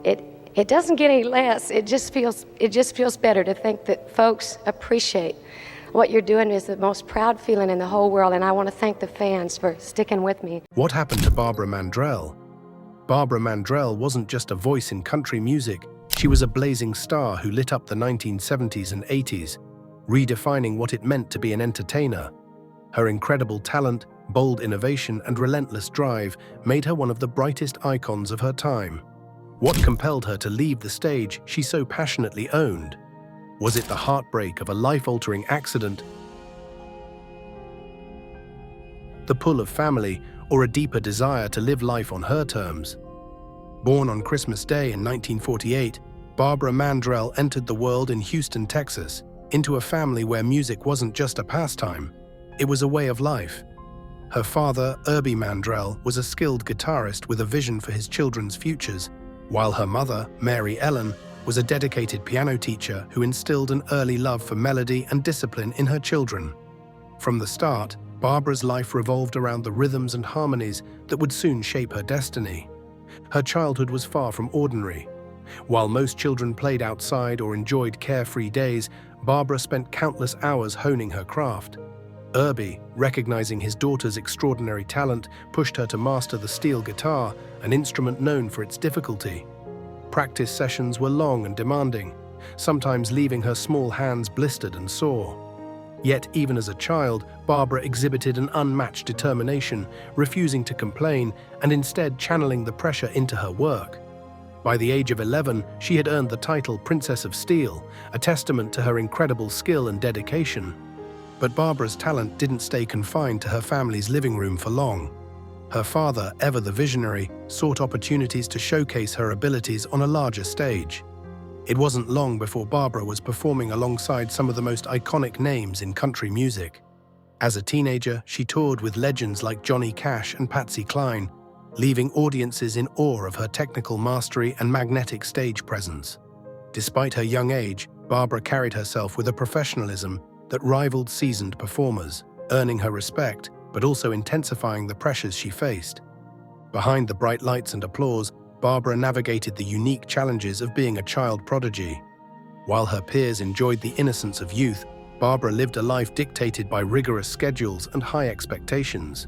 It doesn't get any less. It just feels better to think that folks appreciate what you're doing. Is the most proud feeling in the whole world, and I want to thank the fans for sticking with me. What happened to Barbara Mandrell? Barbara Mandrell wasn't just a voice in country music. She was a blazing star who lit up the 1970s and 80s, redefining what it meant to be an entertainer. Her incredible talent, bold innovation, and relentless drive made her one of the brightest icons of her time. What compelled her to leave the stage she so passionately owned? Was it the heartbreak of a life-altering accident, the pull of family, or a deeper desire to live life on her terms? Born on Christmas Day in 1948, Barbara Mandrell entered the world in Houston, Texas, into a family where music wasn't just a pastime, it was a way of life. Her father, Herbie Mandrell, was a skilled guitarist with a vision for his children's futures, while her mother, Mary Ellen, was a dedicated piano teacher who instilled an early love for melody and discipline in her children. From the start, Barbara's life revolved around the rhythms and harmonies that would soon shape her destiny. Her childhood was far from ordinary. While most children played outside or enjoyed carefree days, Barbara spent countless hours honing her craft. Herbie, recognizing his daughter's extraordinary talent, pushed her to master the steel guitar, an instrument known for its difficulty. Practice sessions were long and demanding, sometimes leaving her small hands blistered and sore. Yet, even as a child, Barbara exhibited an unmatched determination, refusing to complain and instead channeling the pressure into her work. By the age of 11, she had earned the title Princess of Steel, a testament to her incredible skill and dedication. But Barbara's talent didn't stay confined to her family's living room for long. Her father, ever the visionary, sought opportunities to showcase her abilities on a larger stage. It wasn't long before Barbara was performing alongside some of the most iconic names in country music. As a teenager, she toured with legends like Johnny Cash and Patsy Cline, leaving audiences in awe of her technical mastery and magnetic stage presence. Despite her young age, Barbara carried herself with a professionalism that rivaled seasoned performers, earning her respect, but also intensifying the pressures she faced. Behind the bright lights and applause, Barbara navigated the unique challenges of being a child prodigy. While her peers enjoyed the innocence of youth, Barbara lived a life dictated by rigorous schedules and high expectations.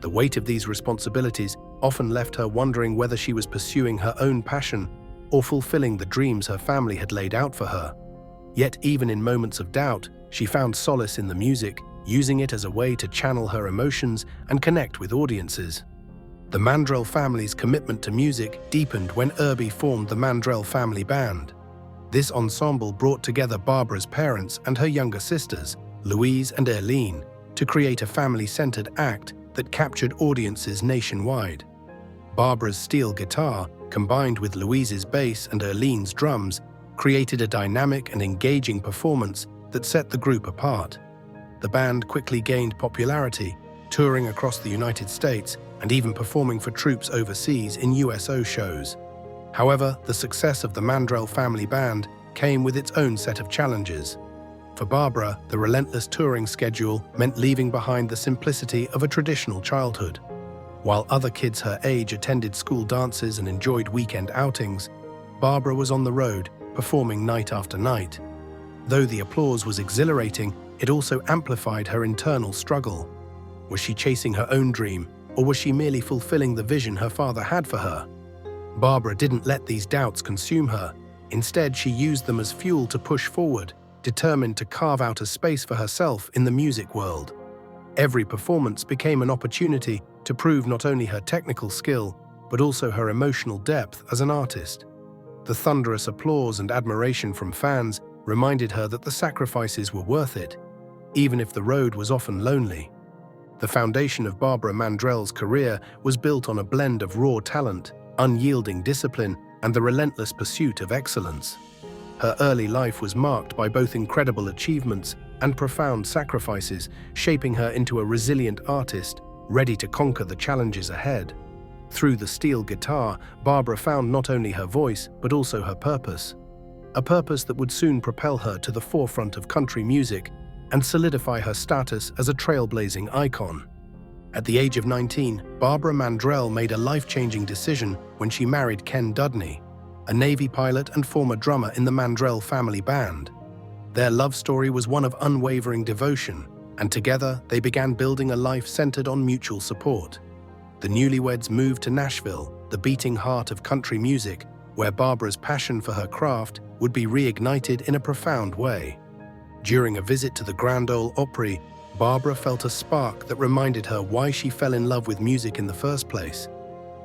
The weight of these responsibilities often left her wondering whether she was pursuing her own passion or fulfilling the dreams her family had laid out for her. Yet even in moments of doubt, she found solace in the music, using it as a way to channel her emotions and connect with audiences. The Mandrell family's commitment to music deepened when Herbie formed the Mandrell Family Band. This ensemble brought together Barbara's parents and her younger sisters, Louise and Eileen, to create a family-centered act that captured audiences nationwide. Barbara's steel guitar, combined with Louise's bass and Eileen's drums, created a dynamic and engaging performance that set the group apart. The band quickly gained popularity, touring across the United States and even performing for troops overseas in USO shows. However, the success of the Mandrell Family Band came with its own set of challenges. For Barbara, the relentless touring schedule meant leaving behind the simplicity of a traditional childhood. While other kids her age attended school dances and enjoyed weekend outings, Barbara was on the road, performing night after night. Though the applause was exhilarating, it also amplified her internal struggle. Was she chasing her own dream, or was she merely fulfilling the vision her father had for her? Barbara didn't let these doubts consume her. Instead, she used them as fuel to push forward, determined to carve out a space for herself in the music world. Every performance became an opportunity to prove not only her technical skill, but also her emotional depth as an artist. The thunderous applause and admiration from fans reminded her that the sacrifices were worth it, even if the road was often lonely. The foundation of Barbara Mandrell's career was built on a blend of raw talent, unyielding discipline, and the relentless pursuit of excellence. Her early life was marked by both incredible achievements and profound sacrifices, shaping her into a resilient artist, ready to conquer the challenges ahead. Through the steel guitar, Barbara found not only her voice, but also her purpose. A purpose that would soon propel her to the forefront of country music and solidify her status as a trailblazing icon. At the age of 19, Barbara Mandrell made a life-changing decision when she married Ken Dudney. a Navy pilot and former drummer in the Mandrell family band. Their love story was one of unwavering devotion, and together they began building a life centered on mutual support. The newlyweds moved to Nashville, the beating heart of country music, where Barbara's passion for her craft would be reignited in a profound way. During a visit to the Grand Ole Opry, Barbara felt a spark that reminded her why she fell in love with music in the first place.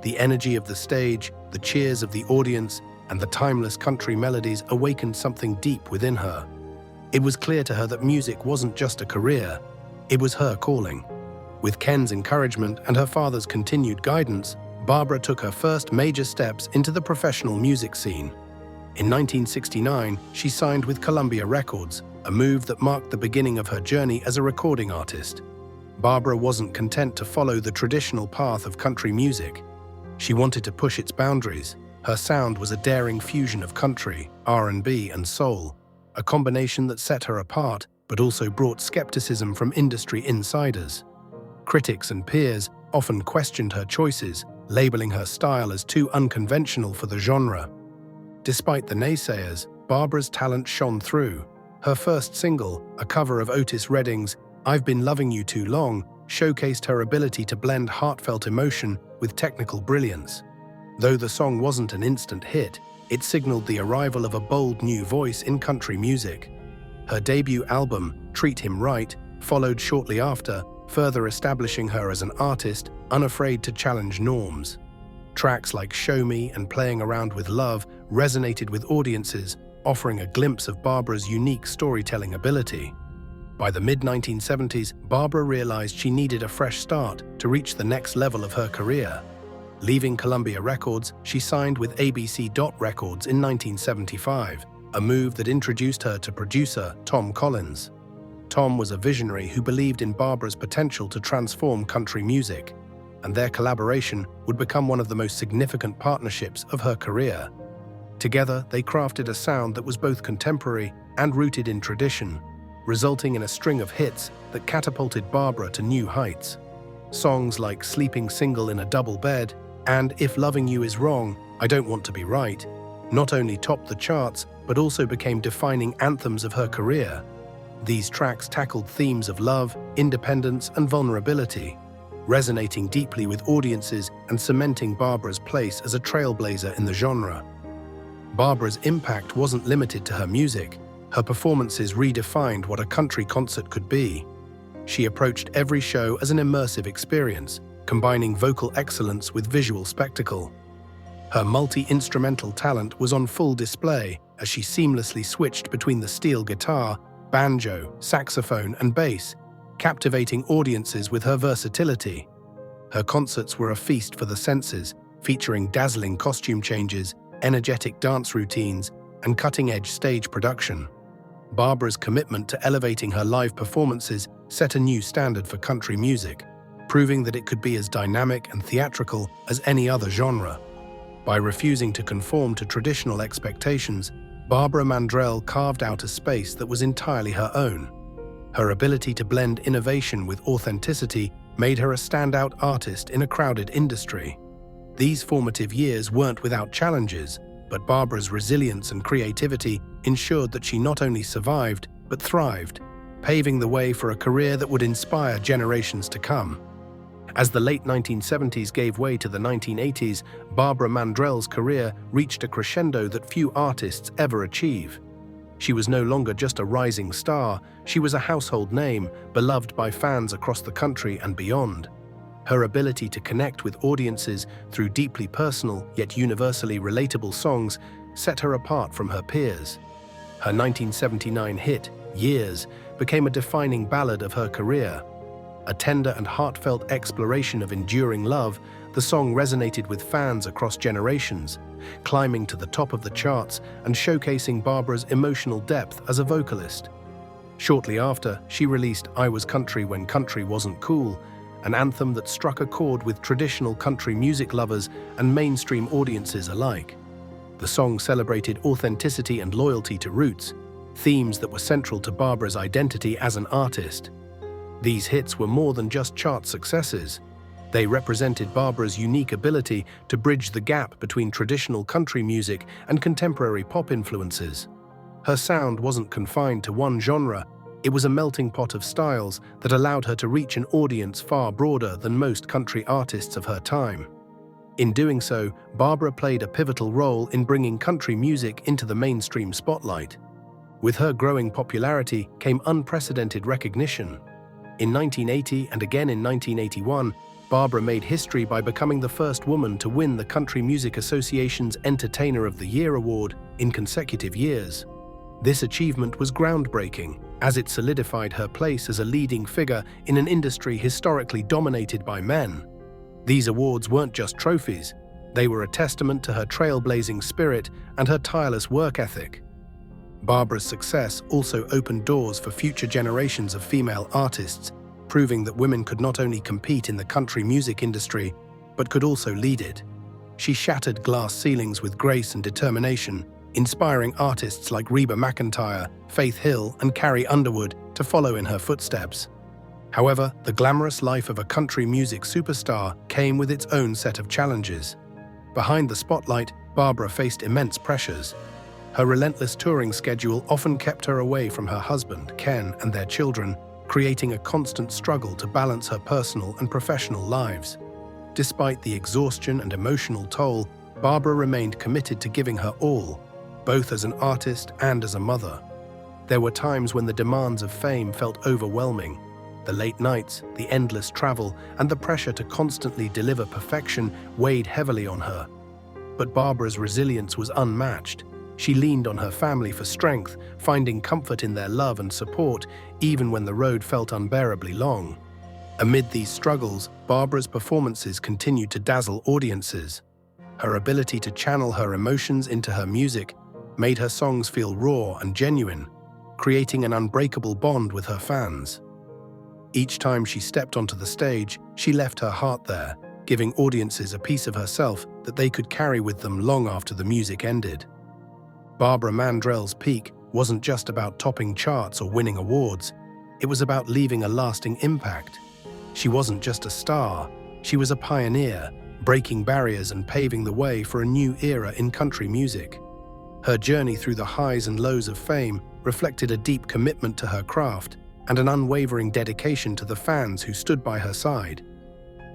The energy of the stage, the cheers of the audience, and the timeless country melodies awakened something deep within her. It was clear to her that music wasn't just a career, it was her calling. With Ken's encouragement and her father's continued guidance, Barbara took her first major steps into the professional music scene. In 1969, she signed with Columbia Records, a move that marked the beginning of her journey as a recording artist. Barbara wasn't content to follow the traditional path of country music. She wanted to push its boundaries. Her sound was a daring fusion of country, R&B, and soul, a combination that set her apart but also brought skepticism from industry insiders. Critics and peers often questioned her choices, labeling her style as too unconventional for the genre. Despite the naysayers, Barbara's talent shone through. Her first single, a cover of Otis Redding's "I've Been Loving You Too Long," showcased her ability to blend heartfelt emotion with technical brilliance. Though the song wasn't an instant hit, it signaled the arrival of a bold new voice in country music. Her debut album, Treat Him Right, followed shortly after, further establishing her as an artist unafraid to challenge norms. Tracks like Show Me and Playing Around with Love resonated with audiences, offering a glimpse of Barbara's unique storytelling ability. By the mid-1970s, Barbara realized she needed a fresh start to reach the next level of her career. Leaving Columbia Records, she signed with ABC Records in 1975, a move that introduced her to producer Tom Collins. Tom was a visionary who believed in Barbara's potential to transform country music, and their collaboration would become one of the most significant partnerships of her career. Together, they crafted a sound that was both contemporary and rooted in tradition, resulting in a string of hits that catapulted Barbara to new heights. Songs like Sleeping Single in a Double Bed and If Loving You Is Wrong, I Don't Want to Be Right not only topped the charts, but also became defining anthems of her career. These tracks tackled themes of love, independence, and vulnerability, resonating deeply with audiences and cementing Barbara's place as a trailblazer in the genre. Barbara's impact wasn't limited to her music. Her performances redefined what a country concert could be. She approached every show as an immersive experience, combining vocal excellence with visual spectacle. Her multi-instrumental talent was on full display as she seamlessly switched between the steel guitar, banjo, saxophone, and bass, captivating audiences with her versatility. Her concerts were a feast for the senses, featuring dazzling costume changes, energetic dance routines, and cutting-edge stage production. Barbara's commitment to elevating her live performances set a new standard for country music, proving that it could be as dynamic and theatrical as any other genre. By refusing to conform to traditional expectations, Barbara Mandrell carved out a space that was entirely her own. Her ability to blend innovation with authenticity made her a standout artist in a crowded industry. These formative years weren't without challenges, but Barbara's resilience and creativity ensured that she not only survived, but thrived, paving the way for a career that would inspire generations to come. As the late 1970s gave way to the 1980s, Barbara Mandrell's career reached a crescendo that few artists ever achieve. She was no longer just a rising star, she was a household name, beloved by fans across the country and beyond. Her ability to connect with audiences through deeply personal yet universally relatable songs set her apart from her peers. Her 1979 hit, Years, became a defining ballad of her career. A tender and heartfelt exploration of enduring love, the song resonated with fans across generations, climbing to the top of the charts and showcasing Barbara's emotional depth as a vocalist. Shortly after, she released I Was Country When Country Wasn't Cool, an anthem that struck a chord with traditional country music lovers and mainstream audiences alike. The song celebrated authenticity and loyalty to roots, themes that were central to Barbara's identity as an artist. These hits were more than just chart successes. They represented Barbara's unique ability to bridge the gap between traditional country music and contemporary pop influences. Her sound wasn't confined to one genre. It was a melting pot of styles that allowed her to reach an audience far broader than most country artists of her time. In doing so, Barbara played a pivotal role in bringing country music into the mainstream spotlight. With her growing popularity came unprecedented recognition. In 1980 and again in 1981, Barbara made history by becoming the first woman to win the Country Music Association's Entertainer of the Year award in consecutive years. This achievement was groundbreaking, as it solidified her place as a leading figure in an industry historically dominated by men. These awards weren't just trophies, they were a testament to her trailblazing spirit and her tireless work ethic. Barbara's success also opened doors for future generations of female artists, proving that women could not only compete in the country music industry, but could also lead it. She shattered glass ceilings with grace and determination, inspiring artists like Reba McEntire, Faith Hill, and Carrie Underwood to follow in her footsteps. However, the glamorous life of a country music superstar came with its own set of challenges. Behind the spotlight, Barbara faced immense pressures. Her relentless touring schedule often kept her away from her husband, Ken, and their children, creating a constant struggle to balance her personal and professional lives. Despite the exhaustion and emotional toll, Barbara remained committed to giving her all, both as an artist and as a mother. There were times when the demands of fame felt overwhelming. The late nights, the endless travel, and the pressure to constantly deliver perfection weighed heavily on her. But Barbara's resilience was unmatched. She leaned on her family for strength, finding comfort in their love and support, even when the road felt unbearably long. Amid these struggles, Barbara's performances continued to dazzle audiences. Her ability to channel her emotions into her music made her songs feel raw and genuine, creating an unbreakable bond with her fans. Each time she stepped onto the stage, she left her heart there, giving audiences a piece of herself that they could carry with them long after the music ended. Barbara Mandrell's peak wasn't just about topping charts or winning awards, it was about leaving a lasting impact. She wasn't just a star, she was a pioneer, breaking barriers and paving the way for a new era in country music. Her journey through the highs and lows of fame reflected a deep commitment to her craft and an unwavering dedication to the fans who stood by her side.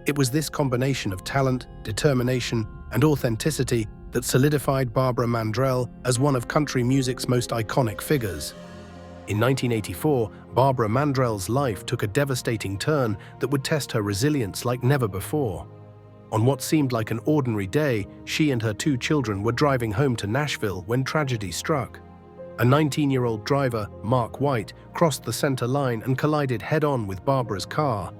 It was this combination of talent, determination, and authenticity that solidified Barbara Mandrell as one of country music's most iconic figures. In 1984, Barbara Mandrell's life took a devastating turn that would test her resilience like never before. On what seemed like an ordinary day, she and her 2 children were driving home to Nashville when tragedy struck. A 19-year-old driver, Mark White, crossed the center line and collided head-on with Barbara's car.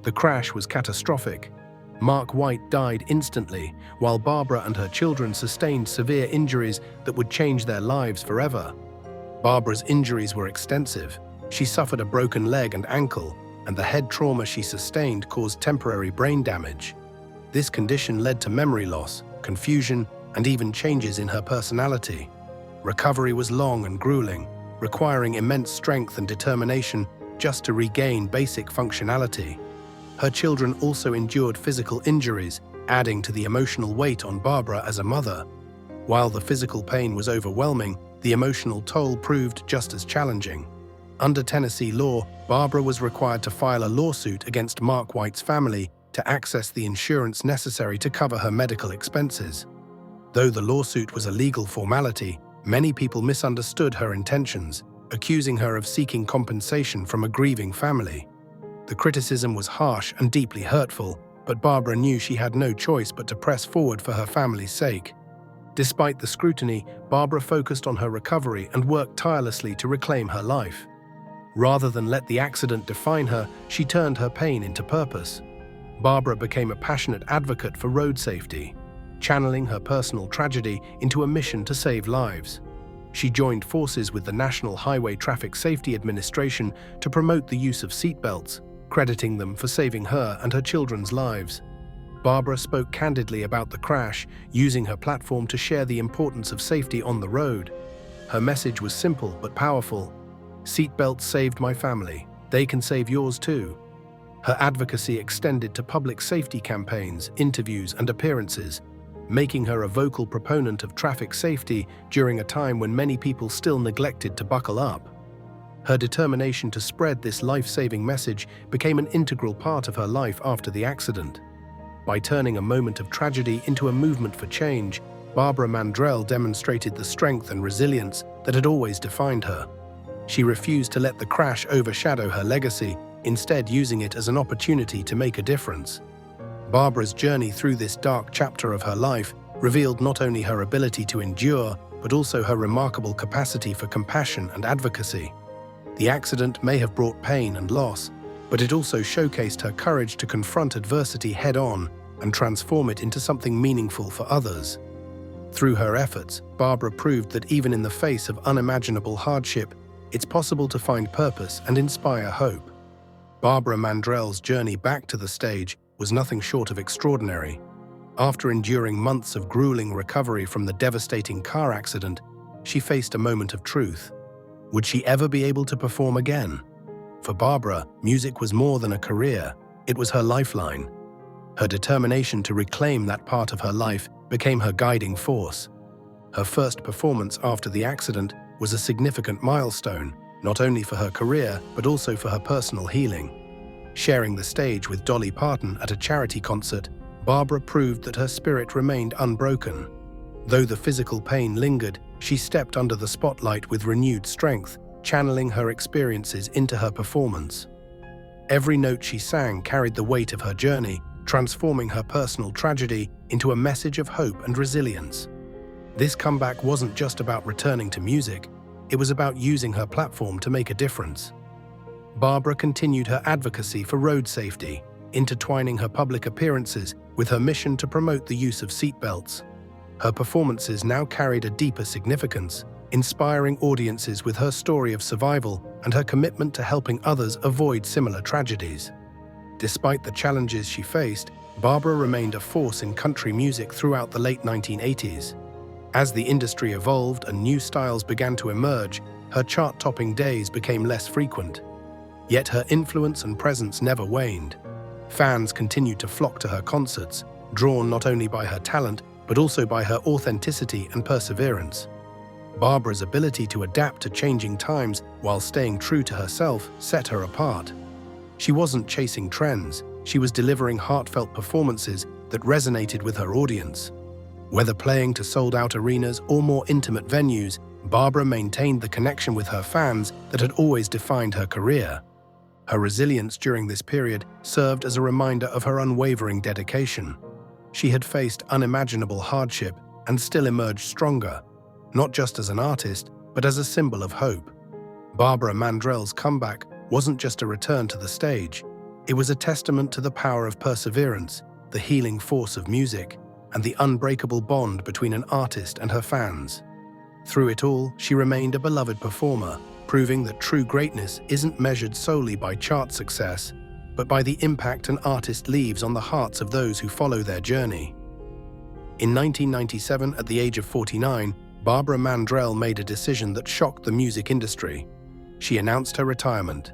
The crash was catastrophic. Mark White died instantly, while Barbara and her children sustained severe injuries that would change their lives forever. Barbara's injuries were extensive. She suffered a broken leg and ankle, and the head trauma she sustained caused temporary brain damage. This condition led to memory loss, confusion, and even changes in her personality. Recovery was long and grueling, requiring immense strength and determination just to regain basic functionality. Her children also endured physical injuries, adding to the emotional weight on Barbara as a mother. While the physical pain was overwhelming, the emotional toll proved just as challenging. Under Tennessee law, Barbara was required to file a lawsuit against Mark White's family to access the insurance necessary to cover her medical expenses. Though the lawsuit was a legal formality, many people misunderstood her intentions, accusing her of seeking compensation from a grieving family. The criticism was harsh and deeply hurtful, but Barbara knew she had no choice but to press forward for her family's sake. Despite the scrutiny, Barbara focused on her recovery and worked tirelessly to reclaim her life. Rather than let the accident define her, she turned her pain into purpose. Barbara became a passionate advocate for road safety, channeling her personal tragedy into a mission to save lives. She joined forces with the National Highway Traffic Safety Administration to promote the use of seatbelts, crediting them for saving her and her children's lives. Barbara spoke candidly about the crash, using her platform to share the importance of safety on the road. Her message was simple but powerful. Seatbelts saved my family. They can save yours too. Her advocacy extended to public safety campaigns, interviews, and appearances, making her a vocal proponent of traffic safety during a time when many people still neglected to buckle up. Her determination to spread this life-saving message became an integral part of her life after the accident. By turning a moment of tragedy into a movement for change, Barbara Mandrell demonstrated the strength and resilience that had always defined her. She refused to let the crash overshadow her legacy, instead using it as an opportunity to make a difference. Barbara's journey through this dark chapter of her life revealed not only her ability to endure, but also her remarkable capacity for compassion and advocacy. The accident may have brought pain and loss, but it also showcased her courage to confront adversity head-on and transform it into something meaningful for others. Through her efforts, Barbara proved that even in the face of unimaginable hardship, it's possible to find purpose and inspire hope. Barbara Mandrell's journey back to the stage was nothing short of extraordinary. After enduring months of grueling recovery from the devastating car accident, she faced a moment of truth. Would she ever be able to perform again? For Barbara, music was more than a career, it was her lifeline. Her determination to reclaim that part of her life became her guiding force. Her first performance after the accident was a significant milestone, not only for her career, but also for her personal healing. Sharing the stage with Dolly Parton at a charity concert, Barbara proved that her spirit remained unbroken. Though the physical pain lingered, she stepped under the spotlight with renewed strength, channeling her experiences into her performance. Every note she sang carried the weight of her journey, transforming her personal tragedy into a message of hope and resilience. This comeback wasn't just about returning to music, it was about using her platform to make a difference. Barbara continued her advocacy for road safety, intertwining her public appearances with her mission to promote the use of seatbelts. Her performances now carried a deeper significance, inspiring audiences with her story of survival and her commitment to helping others avoid similar tragedies. Despite the challenges she faced, Barbara remained a force in country music throughout the late 1980s. As the industry evolved and new styles began to emerge, her chart-topping days became less frequent. Yet her influence and presence never waned. Fans continued to flock to her concerts, drawn not only by her talent, but also by her authenticity and perseverance. Barbara's ability to adapt to changing times while staying true to herself set her apart. She wasn't chasing trends, she was delivering heartfelt performances that resonated with her audience. Whether playing to sold-out arenas or more intimate venues, Barbara maintained the connection with her fans that had always defined her career. Her resilience during this period served as a reminder of her unwavering dedication. She had faced unimaginable hardship and still emerged stronger, not just as an artist, but as a symbol of hope. Barbara Mandrell's comeback wasn't just a return to the stage. It was a testament to the power of perseverance, the healing force of music, and the unbreakable bond between an artist and her fans. Through it all, she remained a beloved performer, proving that true greatness isn't measured solely by chart success, but by the impact an artist leaves on the hearts of those who follow their journey. In 1997, at the age of 49, Barbara Mandrell made a decision that shocked the music industry. She announced her retirement.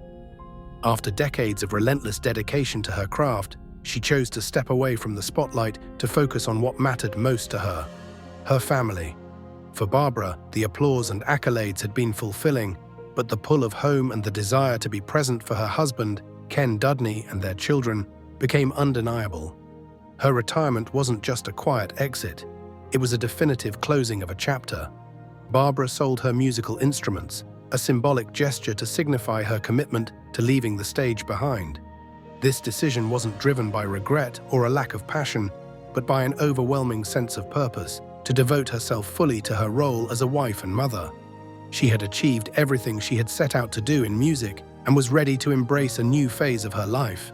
After decades of relentless dedication to her craft, she chose to step away from the spotlight to focus on what mattered most to her, her family. For Barbara, the applause and accolades had been fulfilling, but the pull of home and the desire to be present for her husband, Ken Dudney, and their children became undeniable. Her retirement wasn't just a quiet exit, it was a definitive closing of a chapter. Barbara sold her musical instruments, a symbolic gesture to signify her commitment to leaving the stage behind. This decision wasn't driven by regret or a lack of passion, but by an overwhelming sense of purpose, to devote herself fully to her role as a wife and mother. She had achieved everything she had set out to do in music and was ready to embrace a new phase of her life.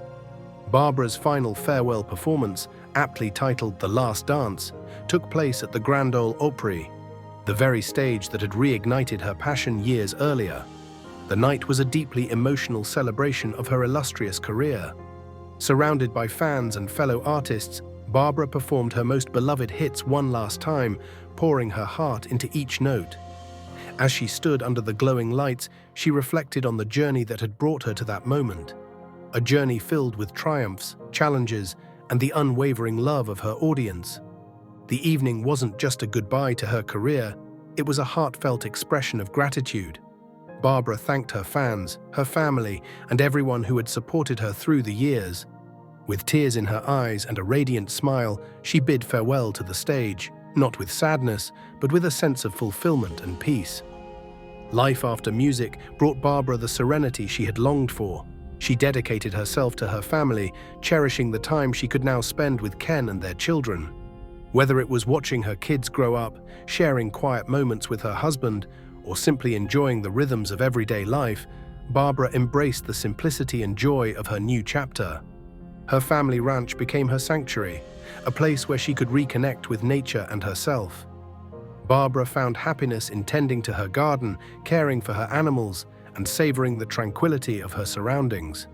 Barbara's final farewell performance, aptly titled The Last Dance, took place at the Grand Ole Opry, the very stage that had reignited her passion years earlier. The night was a deeply emotional celebration of her illustrious career. Surrounded by fans and fellow artists, Barbara performed her most beloved hits one last time, pouring her heart into each note. As she stood under the glowing lights, she reflected on the journey that had brought her to that moment. a journey filled with triumphs, challenges, and the unwavering love of her audience. The evening wasn't just a goodbye to her career, it was a heartfelt expression of gratitude. Barbara thanked her fans, her family, and everyone who had supported her through the years. With tears in her eyes and a radiant smile, she bid farewell to the stage, not with sadness, but with a sense of fulfillment and peace. Life after music brought Barbara the serenity she had longed for. She dedicated herself to her family, cherishing the time she could now spend with Ken and their children. Whether it was watching her kids grow up, sharing quiet moments with her husband, or simply enjoying the rhythms of everyday life, Barbara embraced the simplicity and joy of her new chapter. Her family ranch became her sanctuary, a place where she could reconnect with nature and herself. Barbara found happiness in tending to her garden, caring for her animals, and savoring the tranquility of her surroundings.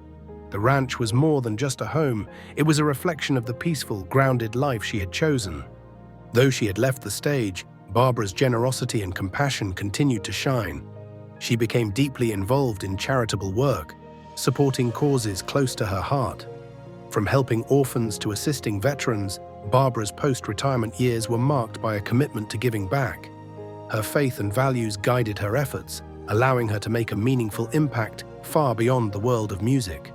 The ranch was more than just a home, it was a reflection of the peaceful, grounded life she had chosen. Though she had left the stage, Barbara's generosity and compassion continued to shine. She became deeply involved in charitable work, supporting causes close to her heart. From helping orphans to assisting veterans, Barbara's post-retirement years were marked by a commitment to giving back. Her faith and values guided her efforts, allowing her to make a meaningful impact far beyond the world of music.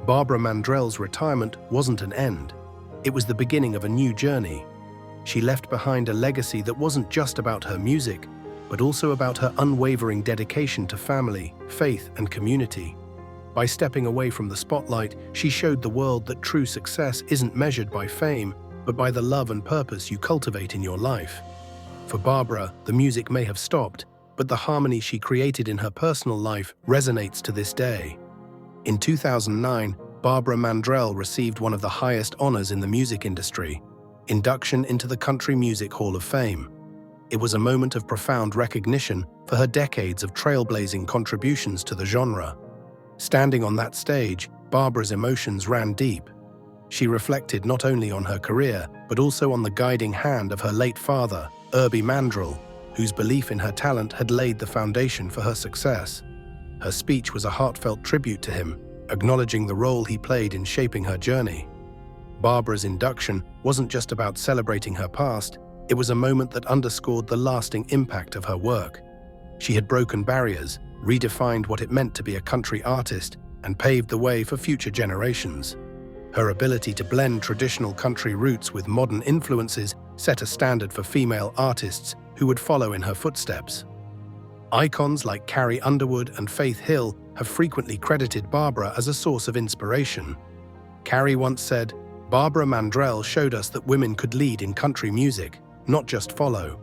Barbara Mandrell's retirement wasn't an end. It was the beginning of a new journey. She left behind a legacy that wasn't just about her music, but also about her unwavering dedication to family, faith, and community. By stepping away from the spotlight, she showed the world that true success isn't measured by fame, but by the love and purpose you cultivate in your life. For Barbara, the music may have stopped, but the harmony she created in her personal life resonates to this day. In 2009, Barbara Mandrell received one of the highest honors in the music industry, induction into the Country Music Hall of Fame. It was a moment of profound recognition for her decades of trailblazing contributions to the genre. Standing on that stage, Barbara's emotions ran deep. She reflected not only on her career, but also on the guiding hand of her late father, Herbie Mandrell, whose belief in her talent had laid the foundation for her success. Her speech was a heartfelt tribute to him, acknowledging the role he played in shaping her journey. Barbara's induction wasn't just about celebrating her past, it was a moment that underscored the lasting impact of her work. She had broken barriers, redefined what it meant to be a country artist, and paved the way for future generations. Her ability to blend traditional country roots with modern influences set a standard for female artists who would follow in her footsteps. Icons like Carrie Underwood and Faith Hill have frequently credited Barbara as a source of inspiration. Carrie once said, "Barbara Mandrell showed us that women could lead in country music, not just follow."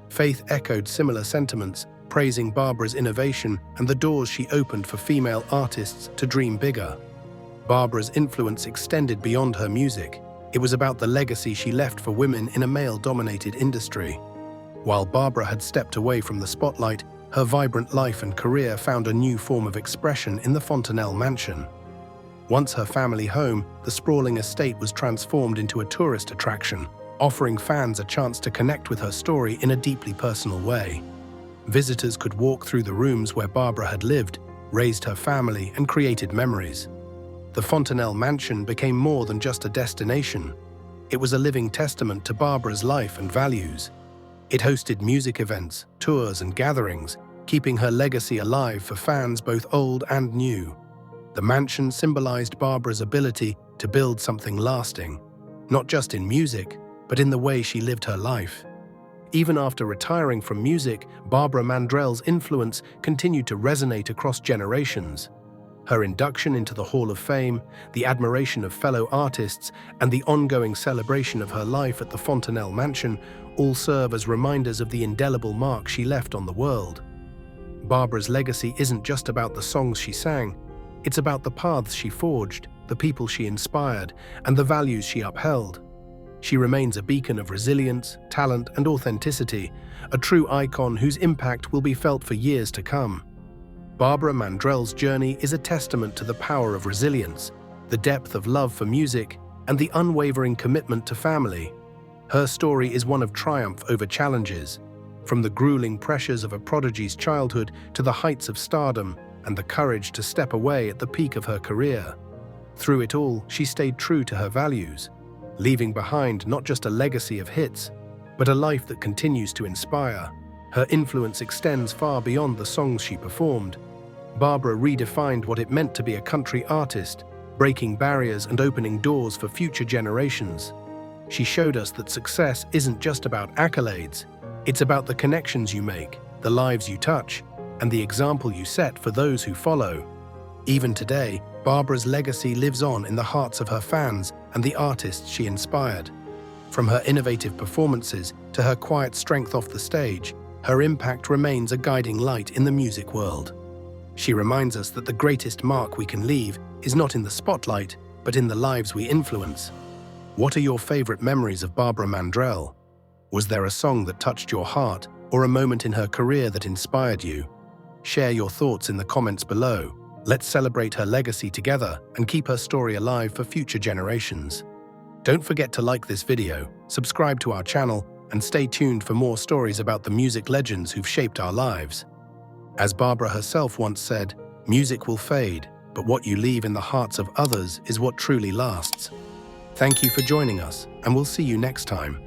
Faith echoed similar sentiments, praising Barbara's innovation and the doors she opened for female artists to dream bigger. Barbara's influence extended beyond her music. It was about the legacy she left for women in a male-dominated industry. While Barbara had stepped away from the spotlight, her vibrant life and career found a new form of expression in the Fontanelle Mansion. Once her family home, the sprawling estate was transformed into a tourist attraction, offering fans a chance to connect with her story in a deeply personal way. Visitors could walk through the rooms where Barbara had lived, raised her family, and created memories. The Fontanelle Mansion became more than just a destination. It was a living testament to Barbara's life and values. It hosted music events, tours, and gatherings, keeping her legacy alive for fans both old and new. The mansion symbolized Barbara's ability to build something lasting, not just in music, but in the way she lived her life. Even after retiring from music, Barbara Mandrell's influence continued to resonate across generations. Her induction into the Hall of Fame, the admiration of fellow artists, and the ongoing celebration of her life at the Fontanelle Mansion all serve as reminders of the indelible mark she left on the world. Barbara's legacy isn't just about the songs she sang, it's about the paths she forged, the people she inspired, and the values she upheld. She remains a beacon of resilience, talent, and authenticity, a true icon whose impact will be felt for years to come. Barbara Mandrell's journey is a testament to the power of resilience, the depth of love for music, and the unwavering commitment to family. Her story is one of triumph over challenges, from the grueling pressures of a prodigy's childhood to the heights of stardom and the courage to step away at the peak of her career. Through it all, she stayed true to her values, leaving behind not just a legacy of hits, but a life that continues to inspire. Her influence extends far beyond the songs she performed. Barbara redefined what it meant to be a country artist, breaking barriers and opening doors for future generations. She showed us that success isn't just about accolades, it's about the connections you make, the lives you touch, and the example you set for those who follow. Even today, Barbara's legacy lives on in the hearts of her fans and the artists she inspired. From her innovative performances to her quiet strength off the stage, her impact remains a guiding light in the music world. She reminds us that the greatest mark we can leave is not in the spotlight, but in the lives we influence. What are your favorite memories of Barbara Mandrell? Was there a song that touched your heart or a moment in her career that inspired you? Share your thoughts in the comments below. Let's celebrate her legacy together and keep her story alive for future generations. Don't forget to like this video, subscribe to our channel, and stay tuned for more stories about the music legends who've shaped our lives. As Barbara herself once said, music will fade, but what you leave in the hearts of others is what truly lasts. Thank you for joining us, and we'll see you next time.